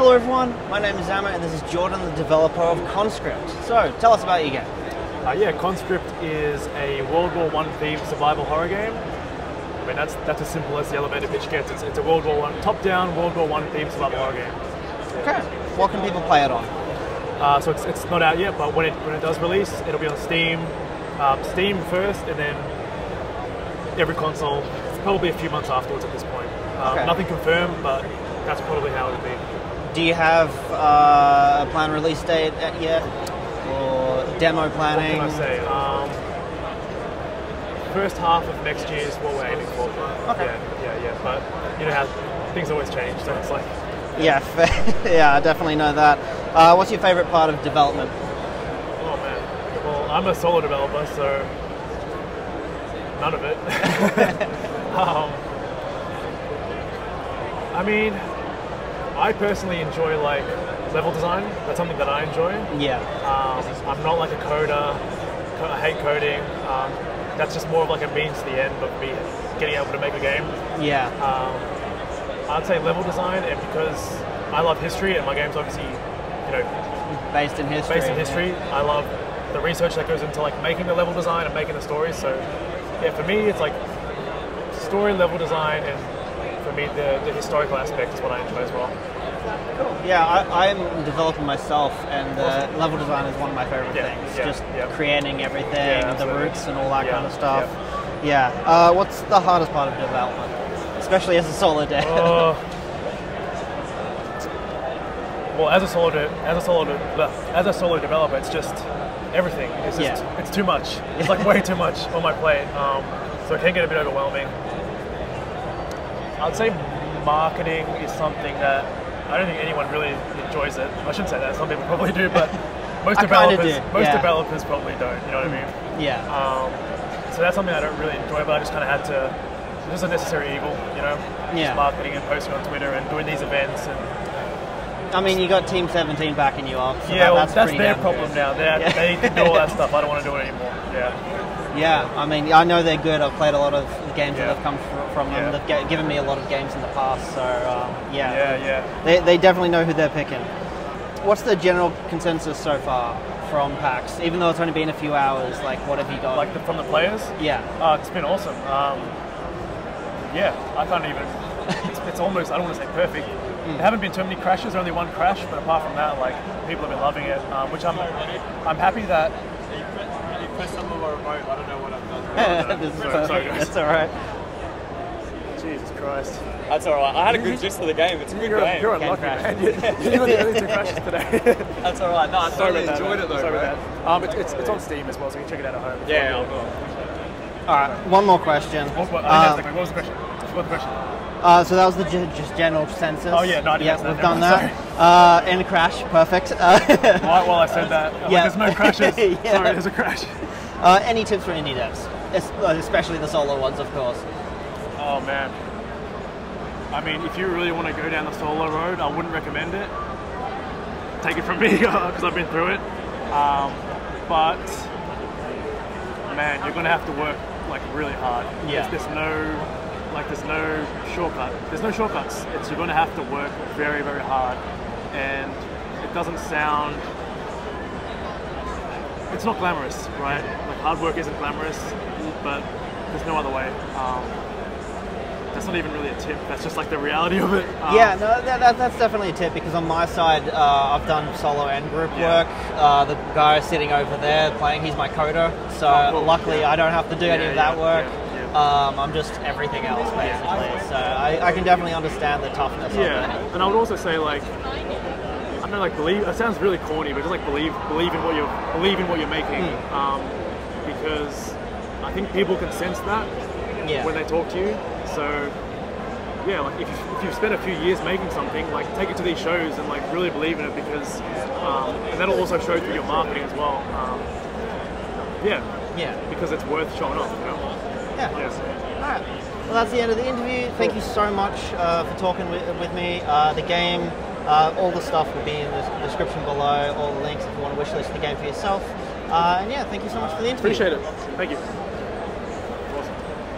Hello everyone, my name is Szamer and this is Jordan, the developer of Conscript. So, tell us about your game. Yeah, Conscript is a World War I themed survival horror game. I mean, that's as simple as the elevator pitch gets. It's a World War I, top-down World War I themed survival horror game. Okay. What can people play it on? So it's not out yet, but when it does release, it'll be on Steam. Steam first, and then every console, probably a few months afterwards at this point. Nothing confirmed, but that's probably how it'll be. Do you have a planned release date yet? Or demo planning? What can I say? First half of next year is what we're aiming for. Okay. Yeah. But you know how things always change, so it's like... Yeah, yeah, I definitely know that. What's your favorite part of development? Oh man, well, I'm a solo developer, so none of it. I mean, I personally enjoy like level design. That's something that I enjoy. Yeah. I'm not like a coder. I hate coding. That's just more of like a means to the end of me getting able to make a game. Yeah. I'd say level design, and because I love history, and my game's obviously, you know, based in history. I love the research that goes into like making the level design and making the story. So, yeah, for me, it's like story, level design, and for me, the historical aspect is what I enjoy as well. Cool. Yeah, I'm developing myself, and level design is one of my favorite things. Just creating everything, the roots, and all that kind of stuff. Yeah. What's the hardest part of development? Especially as a solo dev. Well, as a solo developer, it's just everything. It's just it's too much. It's like way too much on my plate. So it can get a bit overwhelming. I'd say marketing is something that I don't think anyone really enjoys it. I shouldn't say that. Some people probably do, but most developers probably don't. You know what I mean? Yeah. So that's something I don't really enjoy, but I just kind of had to. It's just a necessary evil, you know? Just marketing and posting on Twitter and doing these events. And I mean, you got Team 17 backing you up. So that's their problem now. They need to do all that stuff. I don't want to do it anymore. Yeah, I mean, I know they're good. I've played a lot of the games that have come from them. They've given me a lot of games in the past, so They definitely know who they're picking. What's the general consensus so far from PAX? Even though it's only been a few hours, like, what have you got? Like from the players? Yeah. It's been awesome. I can't even... It's almost, I don't want to say perfect. There haven't been too many crashes, only one crash, but apart from that, like, people have been loving it, which I'm happy that... You press some of our remote, I don't know what I've done. Sorry, guys. That's alright. Jesus Christ. That's alright. I had a good gist of the game. It's a good game. You're unlucky, man. You got the only two crashes today. That's alright. No, I totally enjoyed it though, bro. It's on Steam as well, so you can check it out at home. Yeah, Alright, one more question. What was the question? What's the question? So that was the just general census. Oh yeah, no, I didn't we've done that. And a crash, perfect. Well, I said that. There's no crashes. Sorry, there's a crash. Any tips for indie devs? Especially the solo ones, of course. Oh man. I mean, if you really want to go down the solo road, I wouldn't recommend it. Take it from me, because I've been through it. But man, you're gonna have to work like really hard. Yeah. There's no shortcut. There's no shortcuts. You're gonna have to work very, very hard, and it doesn't sound. It's not glamorous, right? Like hard work isn't glamorous, but there's no other way. That's not even really a tip. That's just like the reality of it. That's definitely a tip, because on my side, I've done solo and group work. The guy sitting over there playing, he's my coder. So luckily, I don't have to do any of that work. I'm just everything else basically. So I can definitely understand the toughness of it. And I would also say, like, I know, like, believe. It sounds really corny, but just like believe in what you're making. Because I think people can sense that when they talk to you. So yeah, like if you've spent a few years making something, like take it to these shows and like really believe in it, because and that'll also show through your marketing as well. Because it's worth showing off, you know? Alright, well that's the end of the interview. Thank you so much for talking with me. The game, all the stuff will be in the description below, all the links if you want to wishlist the game for yourself. And yeah, thank you so much for the interview. Appreciate it. Thank you.